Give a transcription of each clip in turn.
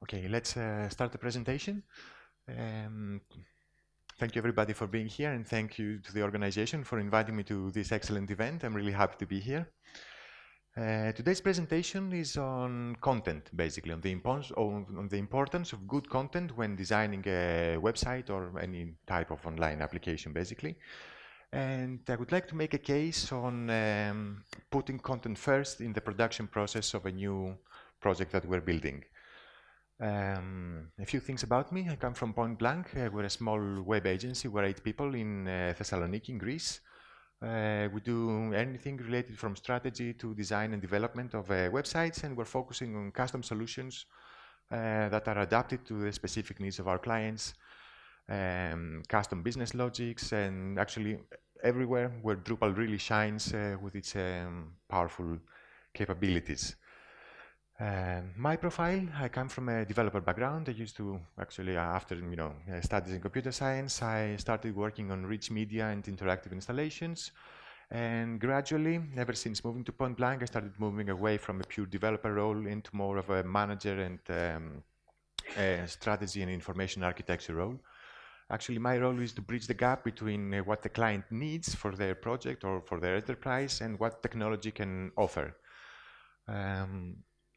Okay, let's start the presentation. Um, Thank you everybody for being here, and thank you to the organization for inviting me to this excellent event. I'm really happy to be here. Today's presentation is on content, basically, on the importance of good content when designing a website or any type of online application, basically. And I would like to make a case on putting content first in the production process of a new project that we're building. A few things about me. I come from Point Blank. We're a small web agency. We're 8 people in Thessaloniki, in Greece. We do anything related from strategy to design and development of websites, and we're focusing on custom solutions that are adapted to the specific needs of our clients, custom business logics, and actually everywhere where Drupal really shines with its powerful capabilities. My profile, I come from a developer background. I used to actually, after studies in computer science, I started working on rich media and interactive installations. And gradually, ever since moving to Point Blank, I started moving away from a pure developer role into more of a manager and strategy and information architecture role. Actually, my role is to bridge the gap between what the client needs for their project or for their enterprise and what technology can offer.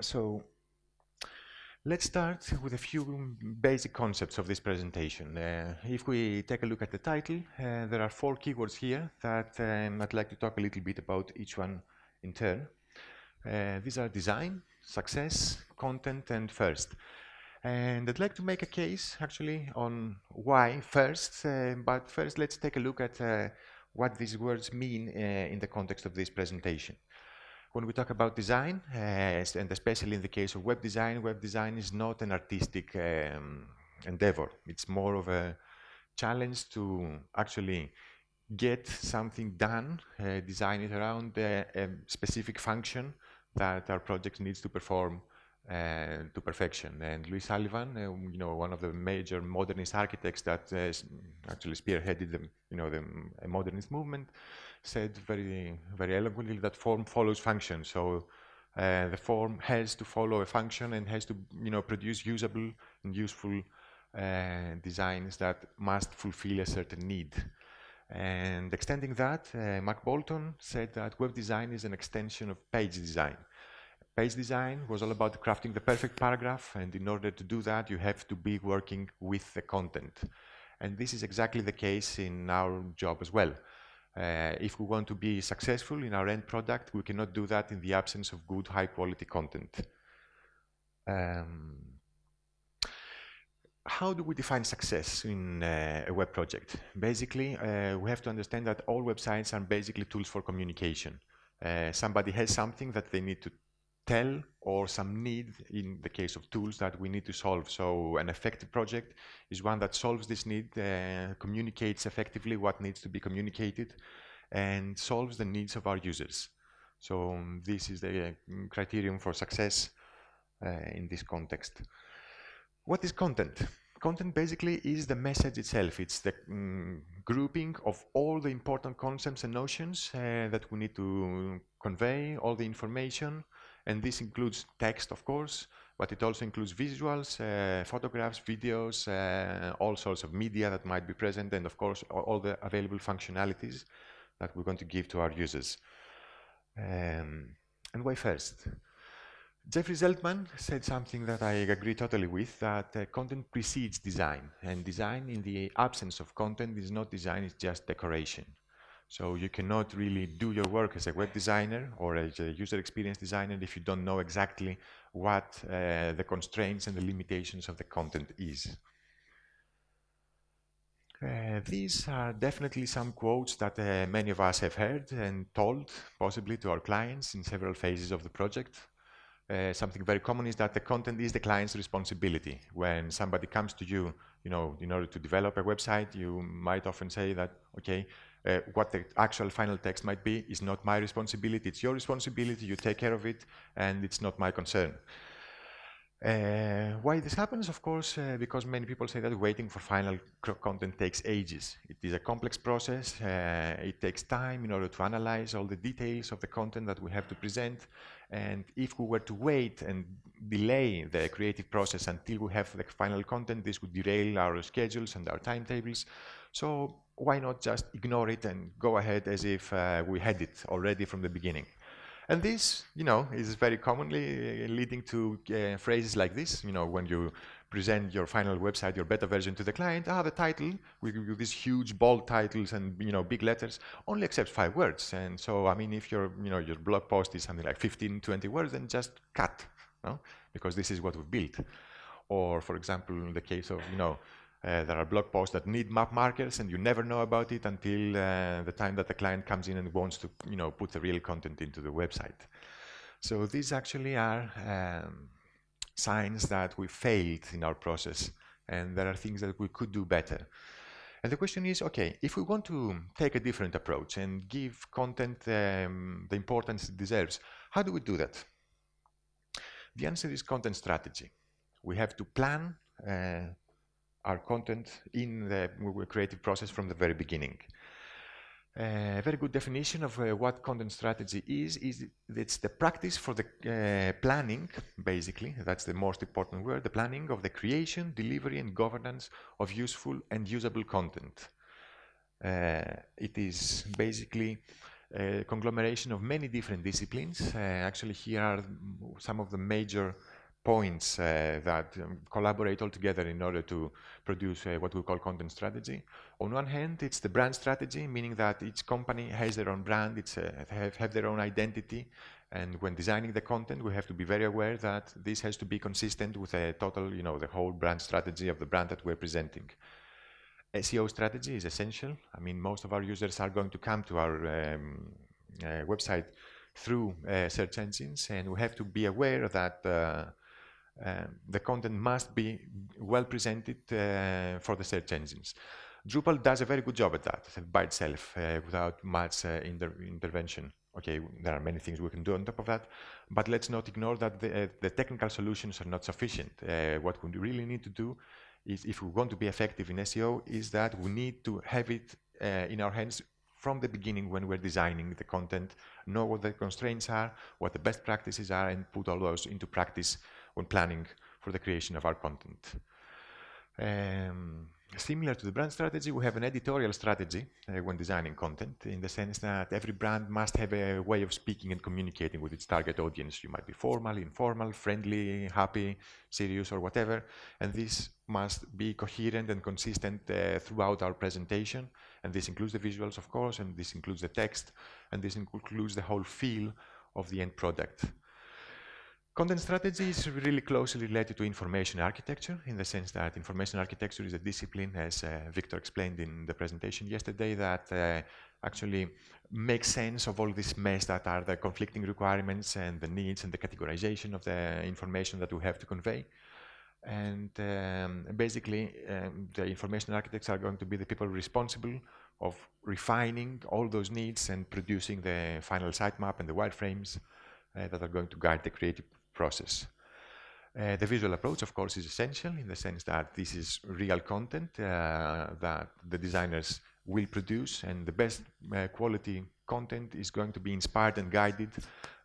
So let's start with a few basic concepts of this presentation. If we take a look at the title, there are 4 keywords here that I'd like to talk a little bit about each one in turn. These are design, success, content, and first. And I'd like to make a case actually on why first, but first let's take a look at what these words mean in the context of this presentation. When we talk about design, and especially in the case of web design is not an artistic endeavor. It's more of a challenge to actually get something done, design it around a specific function that our project needs to perform to perfection. And Louis Sullivan, one of the major modernist architects that actually spearheaded the modernist movement, said very, very eloquently that form follows function. So the form has to follow a function and has to, produce usable and useful designs that must fulfill a certain need. And extending that, Mark Bolton said that web design is an extension of page design. Page design was all about crafting the perfect paragraph, and in order to do that, you have to be working with the content. And this is exactly the case in our job as well. If we want to be successful in our end product, we cannot do that in the absence of good, high-quality content. How do we define success in a web project? Basically, we have to understand that all websites are basically tools for communication. Somebody has something that they need to tell, or some need in the case of tools that we need to solve. So an effective project is one that solves this need, communicates effectively what needs to be communicated, and solves the needs of our users. So this is the criterion for success in this context. What is content? Content basically is the message itself. It's the grouping of all the important concepts and notions that we need to convey, all the information. And this includes text, of course, but it also includes visuals, photographs, videos, all sorts of media that might be present, and of course, all the available functionalities that we're going to give to our users. And why first? Jeffrey Zeltman said something that I agree totally with, that content precedes design. And design in the absence of content is not design, it's just decoration. So you cannot really do your work as a web designer or as a user experience designer if you don't know exactly what the constraints and the limitations of the content is. These are definitely some quotes that many of us have heard and told, possibly to our clients in several phases of the project. Something very common is that the content is the client's responsibility. When somebody comes to you, in order to develop a website, you might often say that, okay, what the actual final text might be is not my responsibility, it's your responsibility, you take care of it, and it's not my concern. Why this happens? Of course, because many people say that waiting for final content takes ages. It is a complex process. It takes time in order to analyze all the details of the content that we have to present. And if we were to wait and delay the creative process until we have the final content, this would derail our schedules and our timetables. So why not just ignore it and go ahead as if we had it already from the beginning? And this, is very commonly leading to phrases like this. When you present your final website, your beta version to the client, the title, we give you these huge bold titles and, big letters, only accepts 5 words. And so, I mean, if your blog post is something like 15, 20 words, then just cut, because this is what we've built. Or, for example, in the case of, there are blog posts that need map markers and you never know about it until the time that the client comes in and wants to, put the real content into the website. So these actually are signs that we failed in our process and there are things that we could do better. And the question is, okay, if we want to take a different approach and give content the importance it deserves, how do we do that? The answer is content strategy. We have to plan our content in the creative process from the very beginning. A very good definition of what content strategy is it's the practice for the planning, basically, that's the most important word, the planning of the creation, delivery, and governance of useful and usable content. It is basically a conglomeration of many different disciplines. Actually, here are some of the major points that collaborate all together in order to produce what we call content strategy. On one hand, it's the brand strategy, meaning that each company has their own brand, have their own identity, and when designing the content, we have to be very aware that this has to be consistent with a total, the whole brand strategy of the brand that we're presenting. SEO strategy is essential. I mean, most of our users are going to come to our website through search engines, and we have to be aware that the content must be well presented for the search engines. Drupal does a very good job at that by itself without much intervention. Okay, there are many things we can do on top of that, but let's not ignore that the technical solutions are not sufficient. What we really need to do is, if we want to be effective in SEO, is that we need to have it in our hands from the beginning when we're designing the content, know what the constraints are, what the best practices are, and put all those into practice when planning for the creation of our content. Similar to the brand strategy, we have an editorial strategy when designing content, in the sense that every brand must have a way of speaking and communicating with its target audience. You might be formal, informal, friendly, happy, serious, or whatever, and this must be coherent and consistent throughout our presentation, and this includes the visuals, of course, and this includes the text, and this includes the whole feel of the end product. Content strategy is really closely related to information architecture, in the sense that information architecture is a discipline, as Victor explained in the presentation yesterday, that actually makes sense of all this mess that are the conflicting requirements and the needs and the categorization of the information that we have to convey. And basically, the information architects are going to be the people responsible of refining all those needs and producing the final sitemap and the wireframes that are going to guide the creative process. The visual approach, of course, is essential, in the sense that this is real content that the designers will produce, and the best quality content is going to be inspired and guided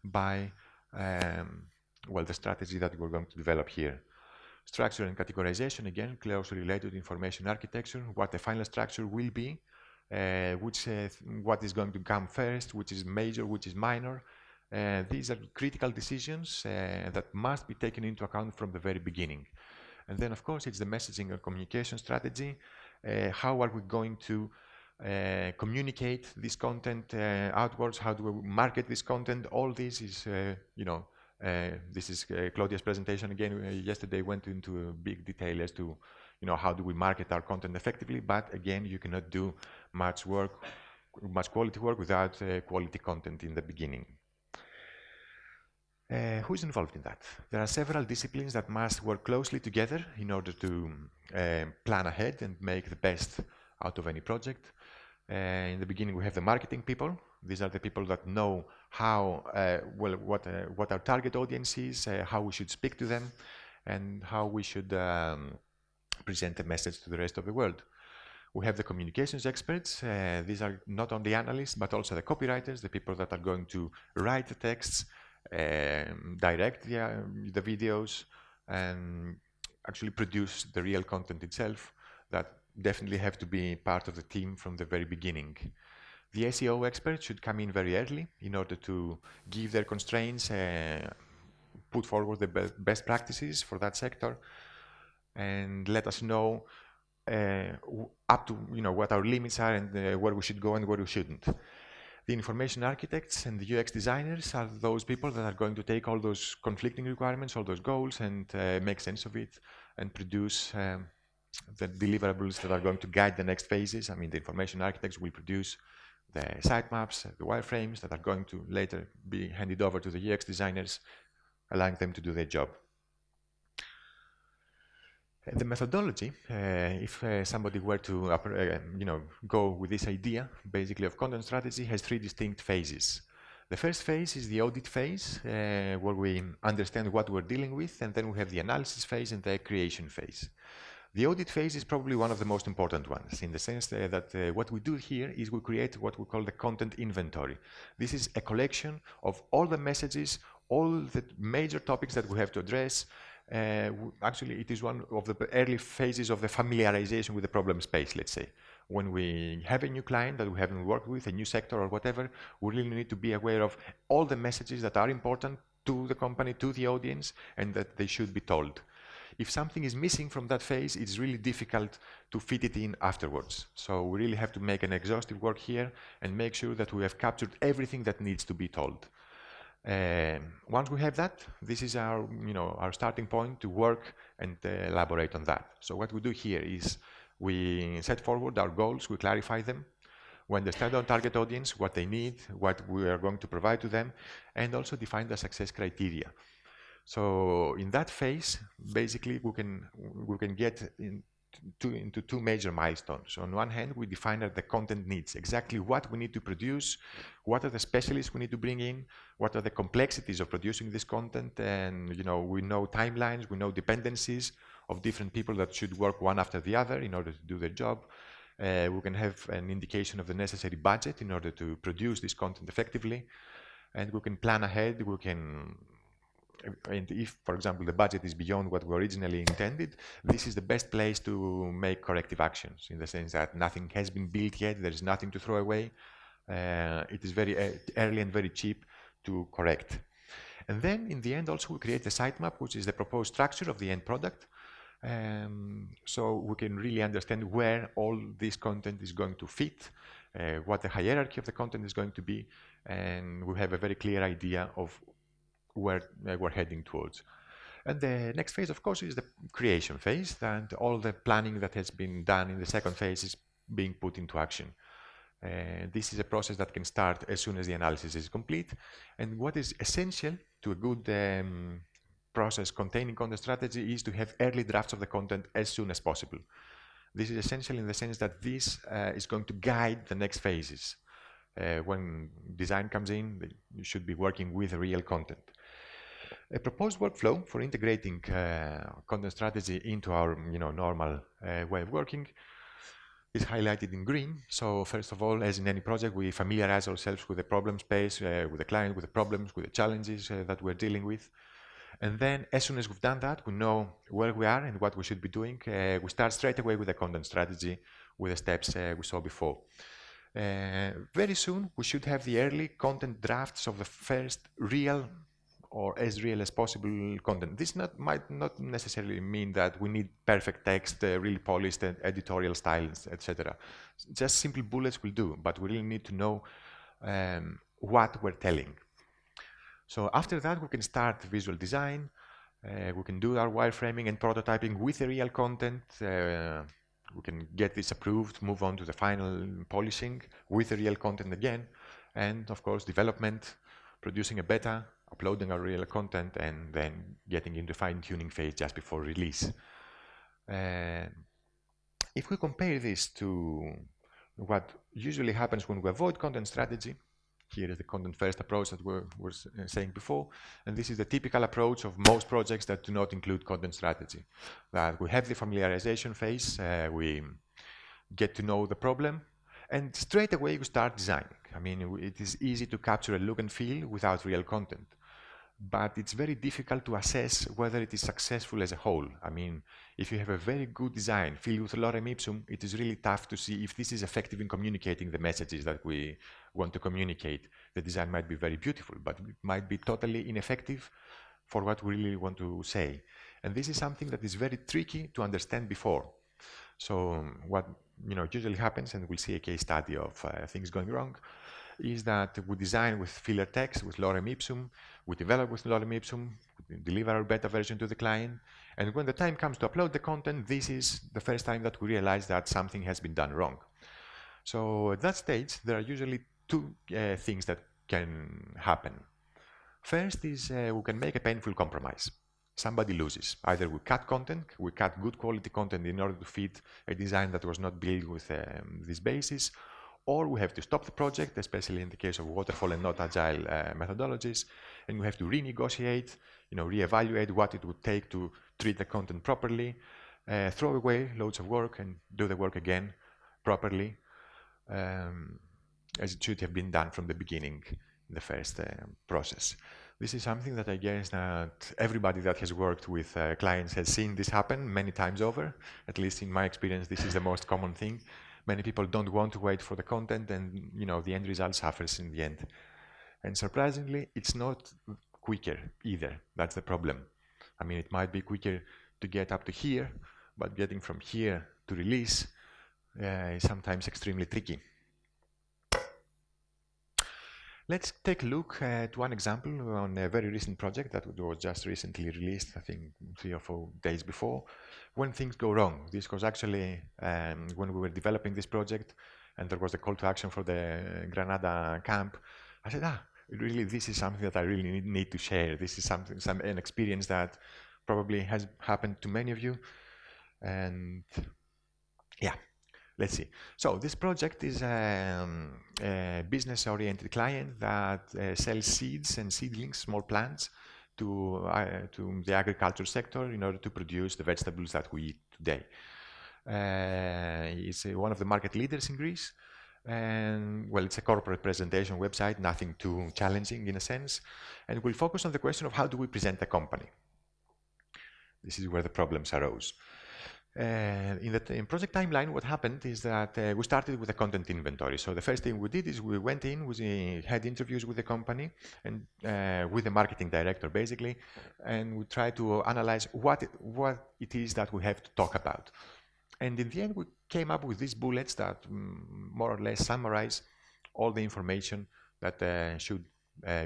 by the strategy that we're going to develop here. Structure and categorization, again, closely related to information architecture, what the final structure will be, what is going to come first, which is major, which is minor. These are critical decisions that must be taken into account from the very beginning. And then, of course, it's the messaging and communication strategy. How are we going to communicate this content outwards? How do we market this content? All this is, this is Claudia's presentation again. Yesterday went into big detail as to, how do we market our content effectively. But again, you cannot do much quality work without quality content in the beginning. Who is involved in that? There are several disciplines that must work closely together in order to plan ahead and make the best out of any project. In the beginning, we have the marketing people. These are the people that know how, what our target audience is, how we should speak to them. and how we should present a message to the rest of the world. We have the communications experts. These are not only analysts, but also the copywriters, the people that are going to write the texts, direct the videos, and actually produce the real content itself, that definitely have to be part of the team from the very beginning. The SEO experts should come in very early in order to give their constraints, put forward the best practices for that sector, and let us know up to what our limits are and where we should go and where we shouldn't. The information architects and the UX designers are those people that are going to take all those conflicting requirements, all those goals, and make sense of it and produce the deliverables that are going to guide the next phases. I mean, the information architects will produce the sitemaps, the wireframes that are going to later be handed over to the UX designers, allowing them to do their job. The methodology, if somebody were to go with this idea, basically of content strategy, has three distinct phases. The first phase is the audit phase, where we understand what we're dealing with, and then we have the analysis phase and the creation phase. The audit phase is probably one of the most important ones, in the sense that what we do here is we create what we call the content inventory. This is a collection of all the messages, all the major topics that we have to address. Actually, it is one of the early phases of the familiarization with the problem space, let's say. When we have a new client that we haven't worked with, a new sector or whatever, we really need to be aware of all the messages that are important to the company, to the audience, and that they should be told. If something is missing from that phase, it's really difficult to fit it in afterwards. So we really have to make an exhaustive work here and make sure that we have captured everything that needs to be told. Once we have that, this is our starting point to work and elaborate on that. So what we do here is we set forward our goals, we clarify them, we understand our target audience, what they need, what we are going to provide to them, and also define the success criteria. So in that phase, basically, we can get into two major milestones. On one hand, we define the content needs, exactly what we need to produce, what are the specialists we need to bring in, what are the complexities of producing this content, and we know timelines, we know dependencies of different people that should work one after the other in order to do their job. We can have an indication of the necessary budget in order to produce this content effectively, and we can plan ahead. And if, for example, the budget is beyond what we originally intended, this is the best place to make corrective actions, in the sense that nothing has been built yet, there is nothing to throw away. It is very early and very cheap to correct. And then, in the end, also we create a sitemap, which is the proposed structure of the end product. So we can really understand where all this content is going to fit, what the hierarchy of the content is going to be, and we have a very clear idea of where we're heading towards. And the next phase, of course, is the creation phase, and all the planning that has been done in the second phase is being put into action. This is a process that can start as soon as the analysis is complete. And what is essential to a good process containing content strategy is to have early drafts of the content as soon as possible. This is essential in the sense that this is going to guide the next phases. When design comes in, you should be working with real content. A proposed workflow for integrating content strategy into our normal way of working is highlighted in green. So first of all, as in any project, we familiarize ourselves with the problem space, with the client, with the problems, with the challenges that we're dealing with. And then as soon as we've done that, we know where we are and what we should be doing. We start straight away with the content strategy with the steps we saw before. Very soon, we should have the early content drafts of the first real or as real as possible content. This might not necessarily mean that we need perfect text, really polished editorial styles, etc. Just simple bullets will do, but we really need to know what we're telling. So after that, we can start visual design. We can do our wireframing and prototyping with the real content. We can get this approved, move on to the final polishing with the real content again, and of course development, producing a beta, uploading our real content, and then getting into fine-tuning phase just before release. If we compare this to what usually happens when we avoid content strategy, Here is the content first approach that we were saying before. And this is the typical approach of most projects that do not include content strategy. That we have the familiarization phase, we get to know the problem, and straight away we start designing. I mean, it is easy to capture a look and feel without real content. But it's very difficult to assess whether it is successful as a whole. I mean, if you have a very good design filled with lorem ipsum, it is really tough to see if this is effective in communicating the messages that we want to communicate. The design might be very beautiful, but it might be totally ineffective for what we really want to say. And this is something that is very tricky to understand before. So what usually happens, and we'll see a case study of things going wrong, is that we design with filler text, with lorem ipsum, we develop with lorem ipsum, we deliver our beta version to the client, and when the time comes to upload the content, this is the first time that we realize that something has been done wrong. So at that stage, there are usually two things that can happen. First is we can make a painful compromise. Somebody loses. Either we cut content, we cut good quality content in order to fit a design that was not built with this basis, or we have to stop the project, especially in the case of waterfall and not agile methodologies, and we have to renegotiate, reevaluate what it would take to treat the content properly, throw away loads of work and do the work again properly, as it should have been done from the beginning in the first process. This is something that I guess that everybody that has worked with clients has seen this happen many times over. At least in my experience, this is the most common thing. Many people don't want to wait for the content, and the end result suffers in the end. And surprisingly, it's not quicker either. That's the problem. I mean, it might be quicker to get up to here, but getting from here to release is sometimes extremely tricky. Let's take a look at one example on a very recent project that was just recently released, I think 3 or 4 days before, when things go wrong. This was actually when we were developing this project and there was a call to action for the Granada camp. I said, really, this is something that I really need to share. This is an experience that probably has happened to many of you. And yeah. Let's see. So this project is a business-oriented client that sells seeds and seedlings, small plants, to the agriculture sector in order to produce the vegetables that we eat today. It's one of the market leaders in Greece. And well, it's a corporate presentation website, nothing too challenging in a sense. And we'll focus on the question of how do we present a company. This is where the problems arose. In project timeline, what happened is that we started with a content inventory. So the first thing we did is we went in, we had interviews with the company and with the marketing director, basically, and we tried to analyze what it is that we have to talk about. And in the end, we came up with these bullets that more or less summarize all the information that should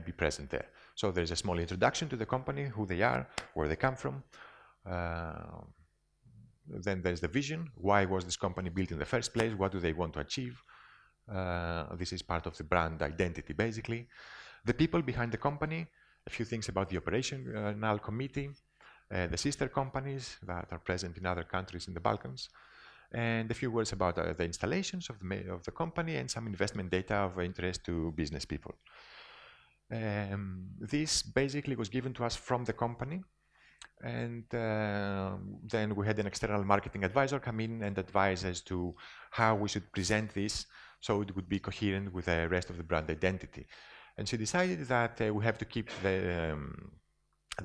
be present there. So there's a small introduction to the company, who they are, where they come from. Then there's the vision. Why was this company built in the first place? What do they want to achieve? This is part of the brand identity, basically. The people behind the company, a few things about the operational committee, the sister companies that are present in other countries in the Balkans, and a few words about the installations of the company and some investment data of interest to business people. This basically was given to us from the company. And then we had an external marketing advisor come in and advise as to how we should present this so it would be coherent with the rest of the brand identity. And she decided that we have to keep the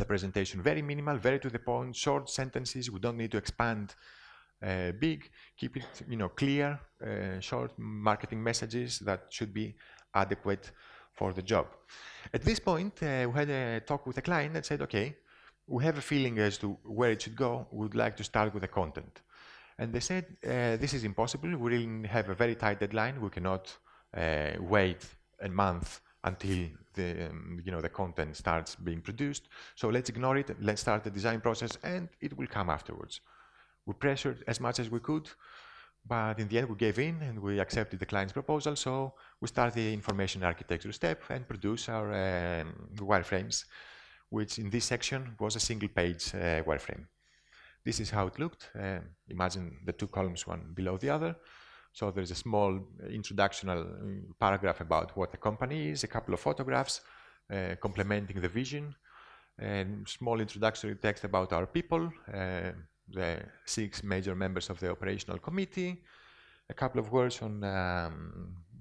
presentation very minimal, very to the point, short sentences. We don't need to expand big. Keep it clear, short marketing messages that should be adequate for the job. At this point, we had a talk with a client that said, okay, we have a feeling as to where it should go. We would like to start with the content. And they said, this is impossible. We really have a very tight deadline. We cannot wait a month until the content starts being produced. So let's ignore it. Let's start the design process, and it will come afterwards. We pressured as much as we could, but in the end we gave in and we accepted the client's proposal. So we started the information architecture step and produce our wireframes, which in this section was a single-page wireframe. This is how it looked. Imagine the two columns, one below the other. So there's a small introductional paragraph about what the company is, a couple of photographs complementing the vision, and small introductory text about our people, the 6 major members of the operational committee, a couple of words on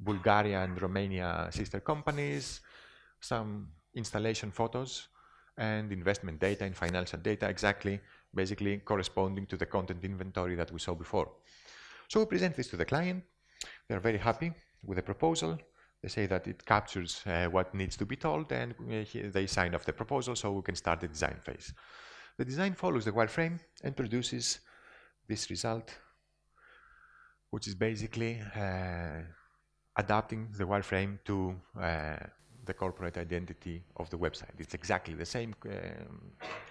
Bulgaria and Romania sister companies, some installation photos, and investment data and financial data, basically corresponding to the content inventory that we saw before. So we present this to the client. They're very happy with the proposal. They say that it captures what needs to be told, and they sign off the proposal so we can start the design phase. The design follows the wireframe and produces this result, which is basically adapting the wireframe to the corporate identity of the website. It's exactly the same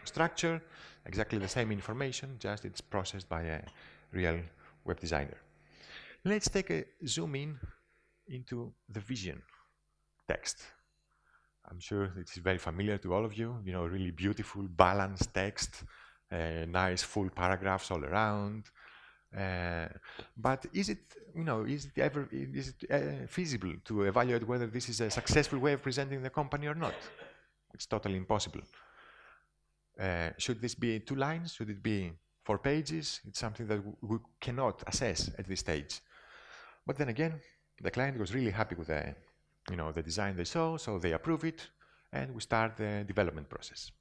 structure, exactly the same information, just it's processed by a real web designer. Let's take a zoom in into the vision text. I'm sure it is very familiar to all of you, really beautiful, balanced text, nice full paragraphs all around. But is it feasible to evaluate whether this is a successful way of presenting the company or not? It's totally impossible. Should this be 2 lines? Should it be 4 pages? It's something that we cannot assess at this stage. But then again, the client was really happy with the design they saw, so they approve it, and we start the development process.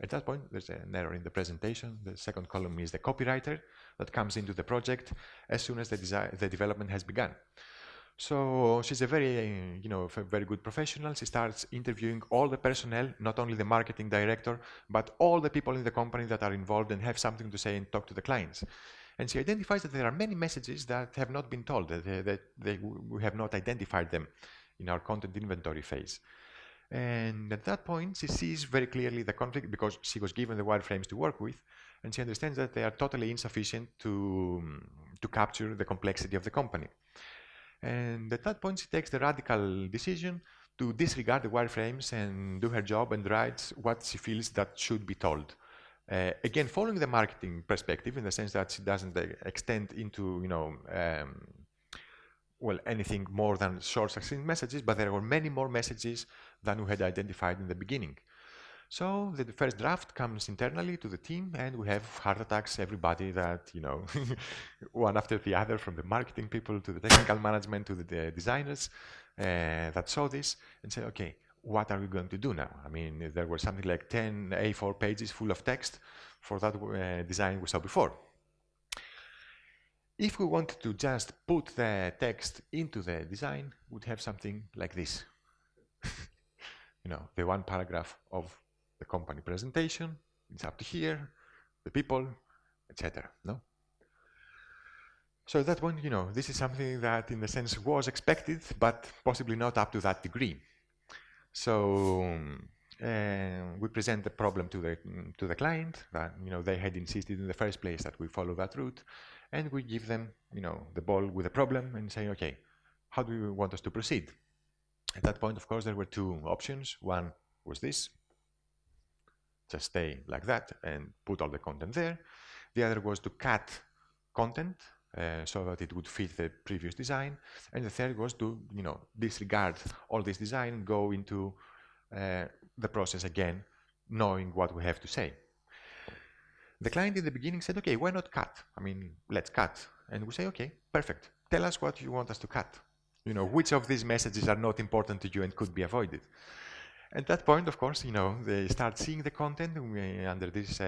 At that point, there's an error in the presentation. The second column is the copywriter that comes into the project as soon as the development has begun. So she's a very good professional. She starts interviewing all the personnel, not only the marketing director, but all the people in the company that are involved and have something to say and talk to the clients. And she identifies that there are many messages that have not been told, that we have not identified them in our content inventory phase. And at that point, she sees very clearly the conflict because she was given the wireframes to work with, and she understands that they are totally insufficient to capture the complexity of the company. And at that point, she takes the radical decision to disregard the wireframes and do her job and writes what she feels that should be told. Again, following the marketing perspective in the sense that she doesn't extend into, anything more than short, succinct messages, but there were many more messages than we had identified in the beginning. So the first draft comes internally to the team, and we have heart attacks, everybody that, one after the other, from the marketing people to the technical management to the designers that saw this and said, okay, what are we going to do now? I mean, there were something like 10 A4 pages full of text for that design we saw before. If we wanted to just put the text into the design, we'd have something like this. The one paragraph of the company presentation, it's up to here, the people, etc. No? So at that point, this is something that in a sense was expected, but possibly not up to that degree. So we present the problem to the client that they had insisted in the first place that we follow that route, and we give them the ball with the problem and say, okay, how do you want us to proceed? At that point, of course, there were 2 options. One was this, just stay like that and put all the content there. The other was to cut content so that it would fit the previous design. And the third was to disregard all this design and go into the process again, knowing what we have to say. The client in the beginning said, okay, why not cut? I mean, let's cut. And we say, okay, perfect. Tell us what you want us to cut. Which of these messages are not important to you and could be avoided. At that point, of course, they start seeing the content under this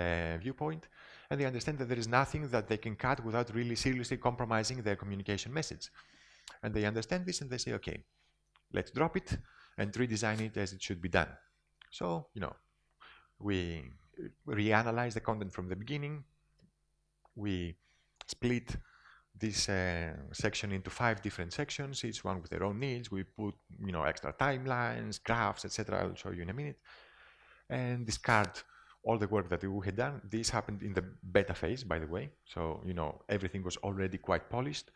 viewpoint, and they understand that there is nothing that they can cut without really seriously compromising their communication message. And they understand this and they say, okay, let's drop it and redesign it as it should be done. So, we reanalyze the content from the beginning. We split this section into 5 different sections, each one with their own needs. We put, extra timelines, graphs, etc. I'll show you in a minute. And discard all the work that we had done. This happened in the beta phase, by the way. So, everything was already quite polished.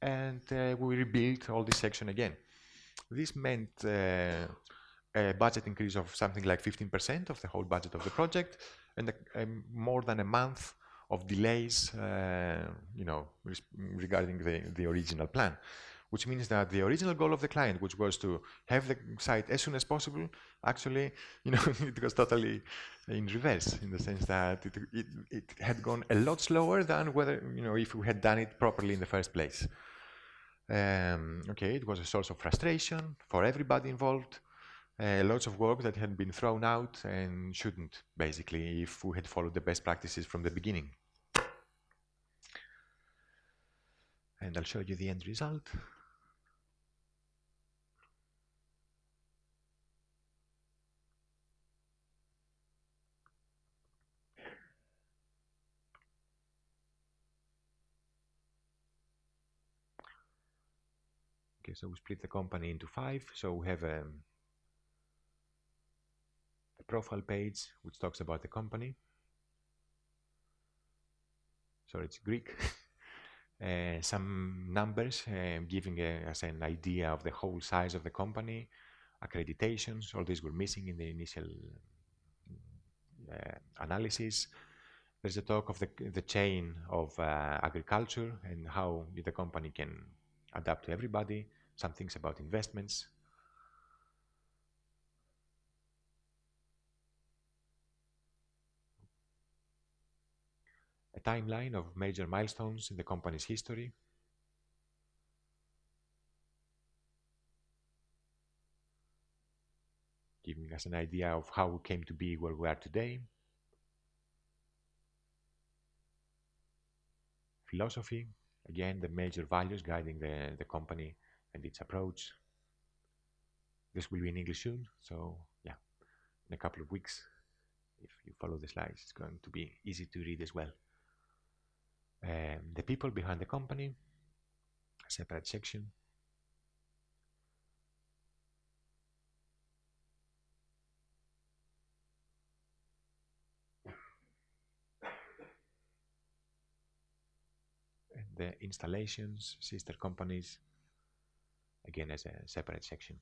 And we rebuilt all this section again. This meant a budget increase of something like 15% of the whole budget of the project, and more than a month of delays, regarding the original plan, which means that the original goal of the client, which was to have the site as soon as possible, actually, it was totally in reverse, in the sense that it had gone a lot slower than whether, if we had done it properly in the first place. Okay, it was a source of frustration for everybody involved. Lots of work that had been thrown out and shouldn't, basically, if we had followed the best practices from the beginning. And I'll show you the end result. Okay, so we split the company into 5. So we have a profile page which talks about the company. Sorry, it's Greek. Some numbers giving us an idea of the whole size of the company, accreditations, all these were missing in the initial analysis. There's a talk of the chain of agriculture and how the company can adapt to everybody, some things about investments. A timeline of major milestones in the company's history. Giving us an idea of how we came to be where we are today. Philosophy, again, the major values guiding the company and its approach. This will be in English soon, so yeah, in a couple of weeks, if you follow the slides, it's going to be easy to read as well. The people behind the company, a separate section. And the installations, sister companies, again as a separate section.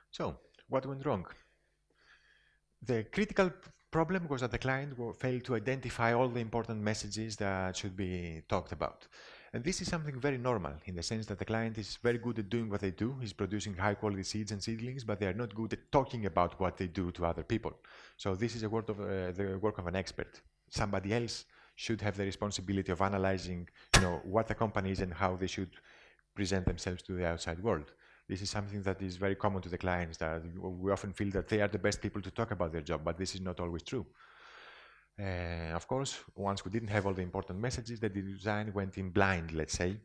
So, what went wrong? The critical problem was that the client failed to identify all the important messages that should be talked about. And this is something very normal in the sense that the client is very good at doing what they do. He's producing high quality seeds and seedlings, but they are not good at talking about what they do to other people. So this is the work of an expert. Somebody else should have the responsibility of analyzing, what the company is and how they should present themselves to the outside world. This is something that is very common to the clients, that we often feel that they are the best people to talk about their job, but this is not always true. Of course, once we didn't have all the important messages, the design went in blind, let's say,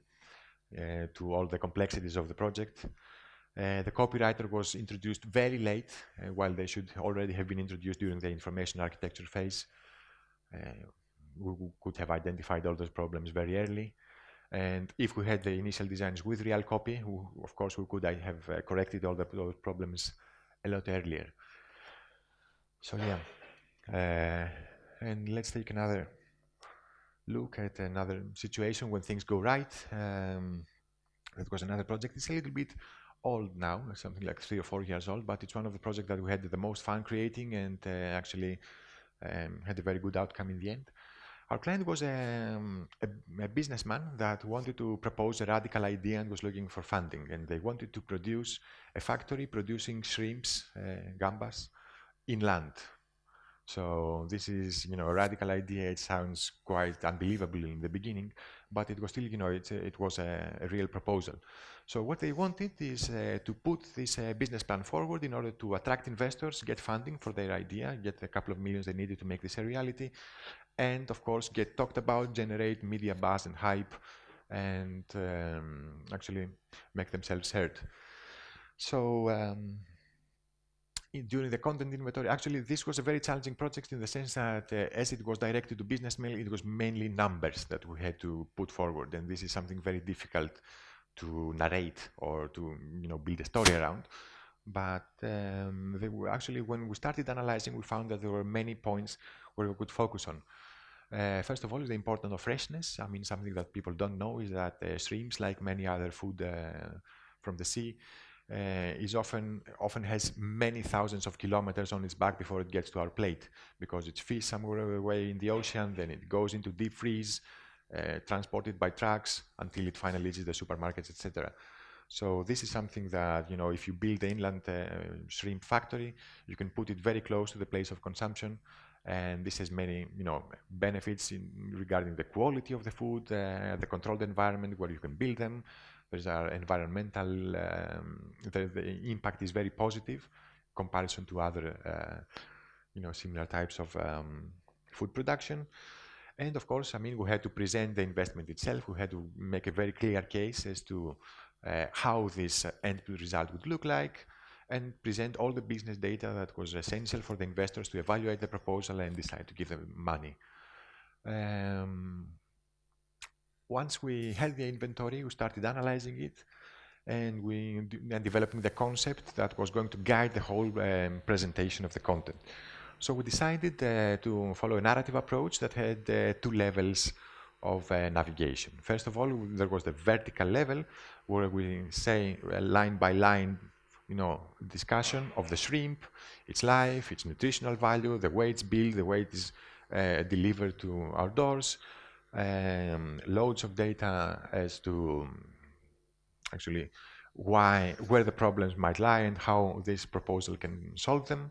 to all the complexities of the project. The copywriter was introduced very late, while they should already have been introduced during the information architecture phase. We could have identified all those problems very early. And if we had the initial designs with real copy, of course, we could have corrected all those problems a lot earlier. So yeah, and let's take another look at another situation when things go right. That was another project. It's a little bit old now, something like 3 or 4 years old, but it's one of the projects that we had the most fun creating and actually had a very good outcome in the end. Our client was a businessman that wanted to propose a radical idea and was looking for funding. And they wanted to produce a factory producing shrimps, gambas, inland. So this is, a radical idea. It sounds quite unbelievable in the beginning, but it was still, it was a real proposal. So what they wanted is to put this business plan forward in order to attract investors, get funding for their idea, get a couple of millions they needed to make this a reality, and of course get talked about, generate media buzz and hype, and actually make themselves heard. So during the content inventory, actually this was a very challenging project in the sense that as it was directed to businessmen, it was mainly numbers that we had to put forward, and this is something very difficult to narrate or to build a story around. But they were actually, when we started analyzing, we found that there were many points where we could focus on. First of all, is the importance of freshness. I mean, something that people don't know is that shrimps, like many other food from the sea, is often has many thousands of kilometers on its back before it gets to our plate, because it's fished somewhere away in the ocean, then it goes into deep freeze, transported by trucks until it finally reaches the supermarkets, etc. So this is something that, if you build the inland shrimp factory, you can put it very close to the place of consumption. And this has many, benefits regarding the quality of the food, the controlled environment where you can build them. There's our environmental, the impact is very positive comparison to other, similar types of food production. And of course, I mean, we had to present the investment itself. We had to make a very clear case as to how this end result would look like, and present all the business data that was essential for the investors to evaluate the proposal and decide to give them money. Once we had the inventory, we started analyzing it, and developing the concept that was going to guide the whole presentation of the content. So we decided to follow a narrative approach that had two levels of navigation. First of all, there was the vertical level, where we say line by line, discussion of the shrimp, its life, its nutritional value, the way it's built, the way it is delivered to our doors, loads of data as to actually where the problems might lie and how this proposal can solve them.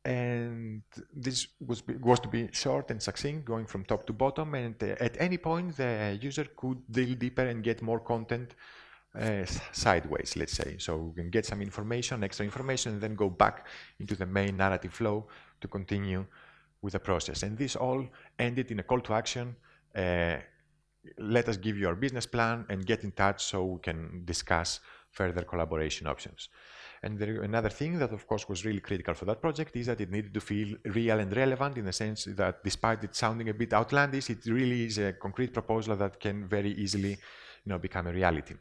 And this was to be short and succinct, going from top to bottom, and at any point the user could drill deeper and get more content sideways, let's say. So we can get some information, extra information, and then go back into the main narrative flow to continue with the process. And this all ended in a call to action. Let us give you our business plan and get in touch so we can discuss further collaboration options. And another thing that, of course, was really critical for that project is that it needed to feel real and relevant, in the sense that despite it sounding a bit outlandish, it really is a concrete proposal that can very easily, become a reality.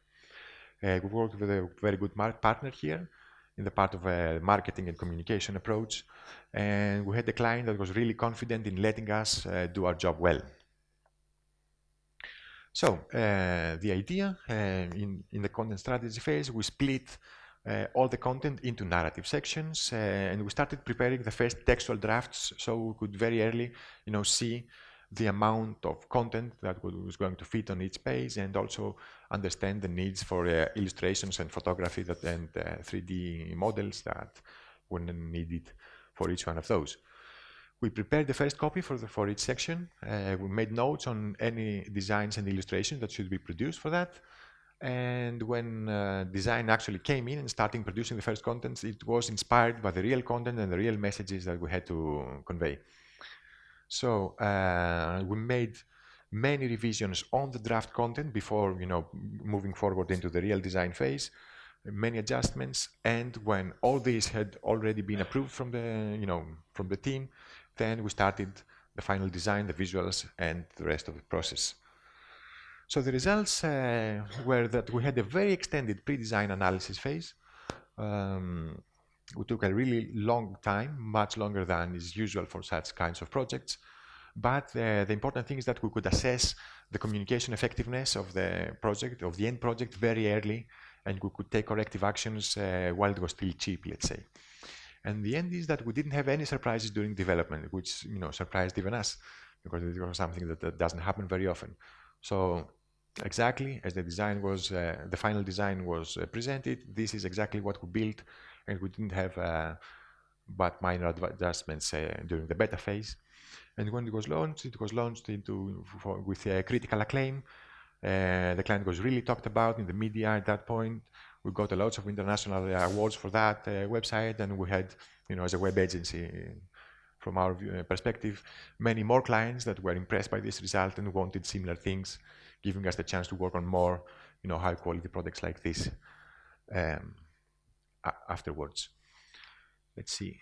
We worked with a very good partner here in the part of a marketing and communication approach, and we had a client that was really confident in letting us do our job well. So the idea in the content strategy phase, we split all the content into narrative sections, and we started preparing the first textual drafts, so we could very early, see the amount of content that was going to fit on each page, and also understand the needs for illustrations and photography and 3D models that were needed for each one of those. We prepared the first copy for each section. We made notes on any designs and illustrations that should be produced for that. And when design actually came in and starting producing the first contents, it was inspired by the real content and the real messages that we had to convey. So we made many revisions on the draft content before, moving forward into the real design phase. Many adjustments, and when all these had already been approved from the team, then we started the final design, the visuals, and the rest of the process. So the results were that we had a very extended pre-design analysis phase. We took a really long time, much longer than is usual for such kinds of projects. But the important thing is that we could assess the communication effectiveness of the project, of the end project, very early, and we could take corrective actions while it was still cheap, let's say. And the end is that we didn't have any surprises during development, which surprised even us, because it was something that doesn't happen very often. So exactly as the design was, the final design was presented, this is exactly what we built, and we didn't have but minor adjustments during the beta phase. And when it was launched with critical acclaim. The client was really talked about in the media at that point. We got lots of international awards for that website, and we had, as a web agency, from our perspective, many more clients that were impressed by this result and wanted similar things, giving us the chance to work on more, high quality products like this afterwards. Let's see.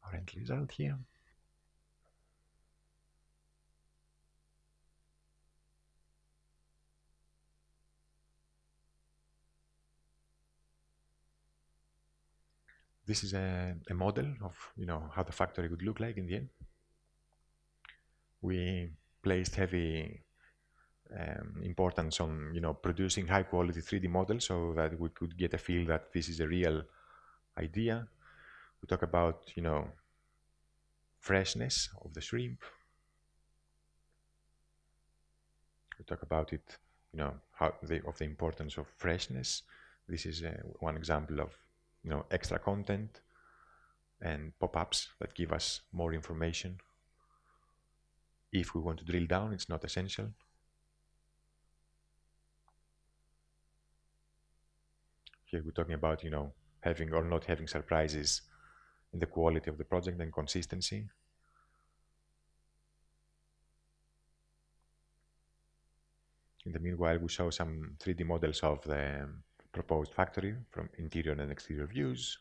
Our end result here. this is a model of how the factory would look like in the end. We placed heavy importance on producing high quality 3D models so that we could get a feel that this is a real idea. We talk about freshness of the shrimp. We talk about it, of the importance of freshness. This is one example of extra content and pop-ups that give us more information. If we want to drill down, it's not essential. Here we're talking about having or not having surprises in the quality of the project and consistency. In the meanwhile, we show some 3D models of the proposed factory from interior and exterior views.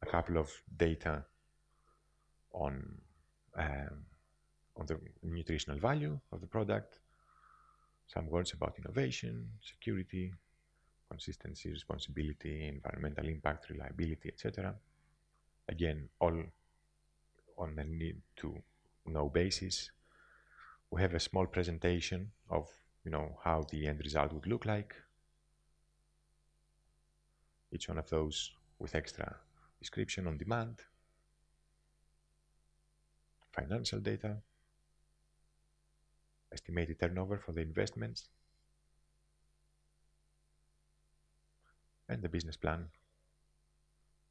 A couple of data on the nutritional value of the product. Some words about innovation, security, consistency, responsibility, environmental impact, reliability, etc. Again, all on a need-to-know basis. We have a small presentation of how the end result would look like. Each one of those with extra description on demand, financial data, estimated turnover for the investments, and the business plan,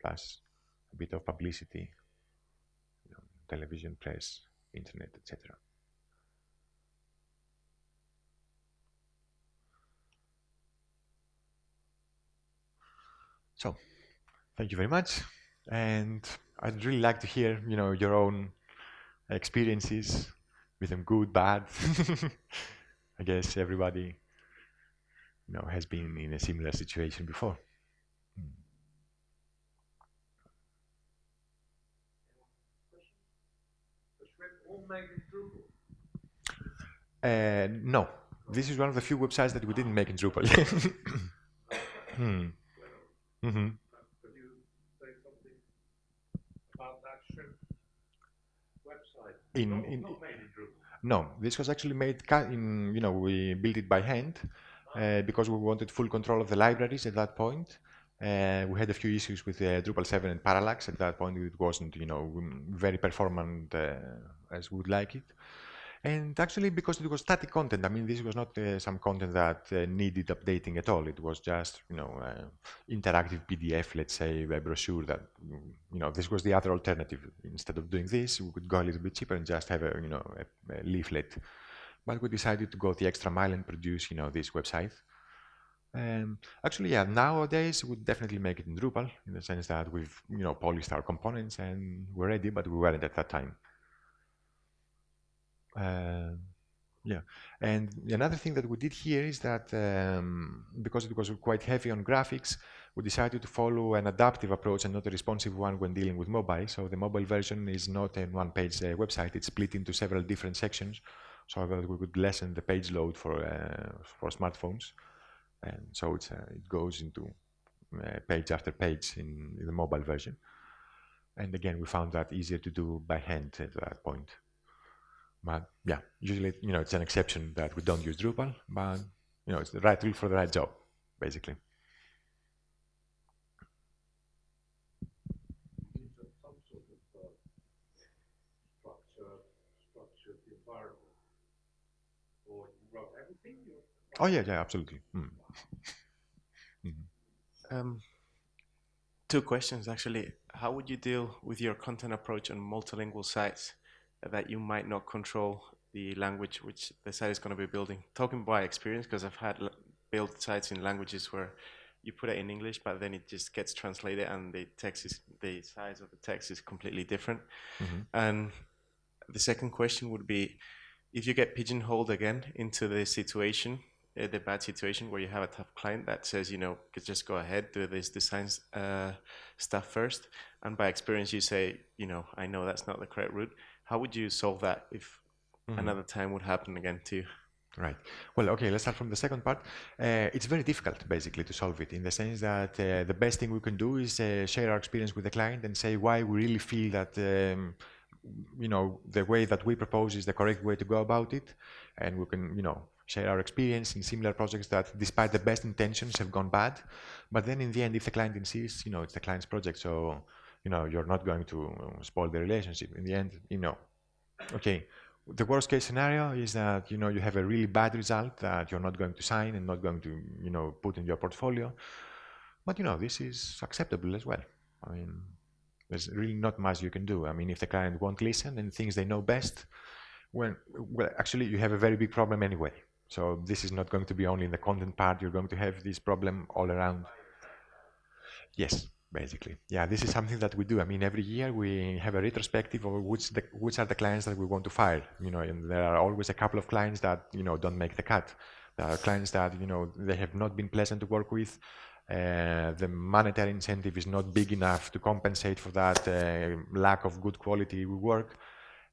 plus a bit of publicity, television, press, internet, etc. So, thank you very much, and I'd really like to hear, your own experiences with them, good, bad. I guess everybody, has been in a similar situation before. No, this is one of the few websites that we didn't make in Drupal. Mm-hmm. No, this was actually made in, we built it by hand because we wanted full control of the libraries at that point. We had a few issues with Drupal 7 and Parallax. At that point, it wasn't, very performant as we would like it. And actually, because it was static content, I mean, this was not some content that needed updating at all. It was just, interactive PDF, let's say, a brochure that, this was the other alternative. Instead of doing this, we could go a little bit cheaper and just have a leaflet. But we decided to go the extra mile and produce, this website. Actually, yeah, nowadays we would definitely make it in Drupal in the sense that we've, polished our components and we're ready, but we weren't at that time. Yeah, and another thing that we did here is that because it was quite heavy on graphics, we decided to follow an adaptive approach and not a responsive one when dealing with mobile. So the mobile version is not a one-page website; it's split into several different sections, so that we could lessen the page load for smartphones. And so it goes into page after page in the mobile version. And again, we found that easier to do by hand at that point. But yeah, usually, it's an exception that we don't use Drupal, but, it's the right tool for the right job, basically. Oh, yeah, absolutely. Two questions, actually. How would you deal with your content approach on multilingual sites that you might not control the language which the site is going to be building? Talking by experience, because I've had built sites in languages where you put it in English, but then it just gets translated and the size of the text is completely different. And the second question would be, if you get pigeonholed again into the situation, the bad situation where you have a tough client that says, just go ahead, do this design stuff first, and by experience you say, I know that's not the correct route. How would you solve that if another time would happen again to you? Right. Well, okay, let's start from the second part. It's very difficult, basically, to solve it in the sense that the best thing we can do is share our experience with the client and say why we really feel that, the way that we propose is the correct way to go about it. And we can, share our experience in similar projects that, despite the best intentions, have gone bad. But then in the end, if the client insists, it's the client's project, so, you're not going to spoil the relationship. In the end, okay, the worst case scenario is that you have a really bad result that you're not going to sign and not going to put in your portfolio. But this is acceptable as well. I mean, there's really not much you can do. I mean, if the client won't listen and thinks they know best, well, actually you have a very big problem anyway. So this is not going to be only in the content part. You're going to have this problem all around. Yes, basically. Yeah, this is something that we do. I mean, every year we have a retrospective of which are the clients that we want to fire. And there are always a couple of clients that don't make the cut. There are clients that they have not been pleasant to work with. The monetary incentive is not big enough to compensate for that lack of good quality work.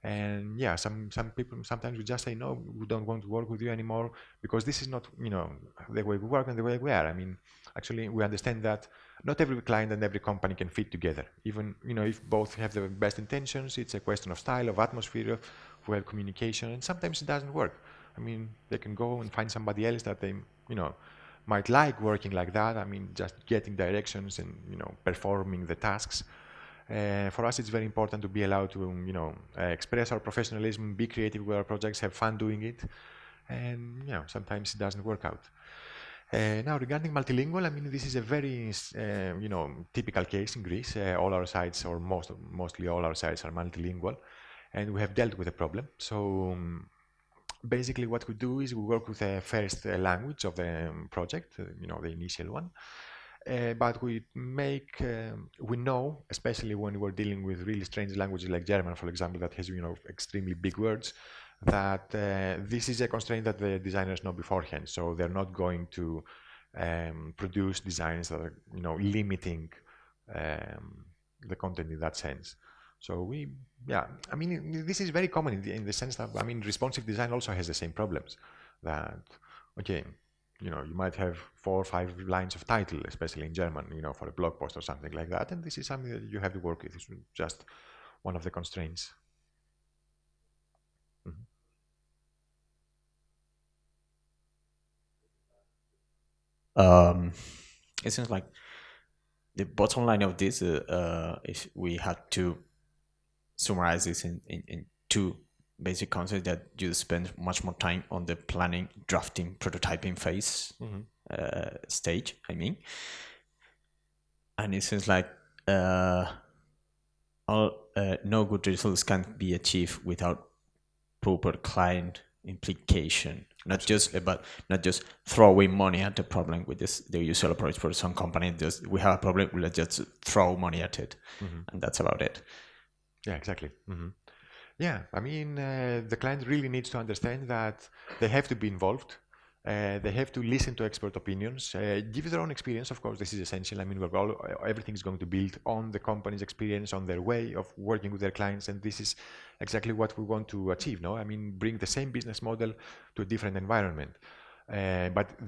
And yeah, some people sometimes we just say no, we don't want to work with you anymore because this is not the way we work and the way we are. I mean, actually, we understand that not every client and every company can fit together. Even if both have the best intentions, it's a question of style, of atmosphere, of well communication, and sometimes it doesn't work. I mean, they can go and find somebody else that they might like working like that. I mean, just getting directions and performing the tasks. For us, it's very important to be allowed to, express our professionalism, be creative with our projects, have fun doing it, and sometimes it doesn't work out. Now, regarding multilingual, I mean, this is a very, typical case in Greece. All our sites, or mostly all our sites, are multilingual, and we have dealt with the problem. So. Basically, what we do is we work with the first language of the project, the initial one. But we know, especially when we're dealing with really strange languages like German, for example, that has, extremely big words, that this is a constraint that the designers know beforehand. So they're not going to produce designs that are, limiting the content in that sense. So I mean, this is very common in the sense that, I mean, responsive design also has the same problems. That, okay, you might have 4 or 5 lines of title, especially in German, for a blog post or something like that. And this is something that you have to work with. It's just one of the constraints. It seems like the bottom line of this is we have to summarize this in 2 basic concepts that you spend much more time on the planning, drafting, prototyping phase stage, I mean. And it seems like no good results can be achieved without proper client implication. Not just throwing money at the problem with the usual approach. For some companies, we have a problem, let's just throw money at it, and that's about it. Yeah, exactly. Yeah, I mean, the client really needs to understand that they have to be involved. They have to listen to expert opinions, give their own experience. Of course, this is essential. I mean, everything is going to build on the company's experience, on their way of working with their clients, and this is exactly what we want to achieve. No, I mean, bring the same business model to a different environment. But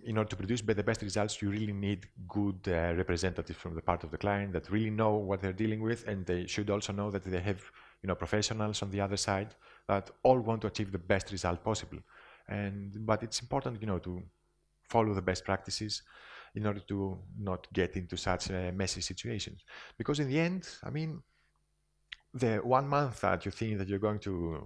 in order to produce the best results, you really need good representatives from the part of the client that really know what they're dealing with, and they should also know that they have, professionals on the other side that all want to achieve the best result possible. But it's important, to follow the best practices in order to not get into such messy situations. Because in the end, I mean, the 1 month that you think that you're going to,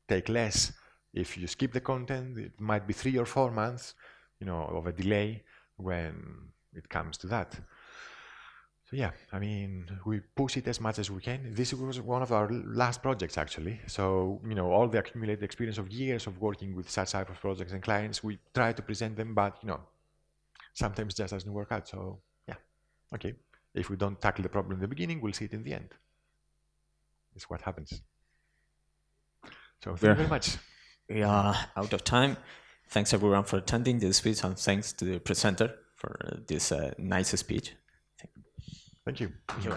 take less, if you skip the content, it might be 3 or 4 months, of a delay when it comes to that. So yeah, I mean, we push it as much as we can. This was one of our last projects, actually. So, all the accumulated experience of years of working with such type of projects and clients, we try to present them, but, sometimes it just doesn't work out. So, yeah, okay. If we don't tackle the problem in the beginning, we'll see it in the end. It's what happens. So, thank you very much. We are out of time. Thanks, everyone, for attending this speech, and thanks to the presenter for this nice speech. Thank you. Thank you.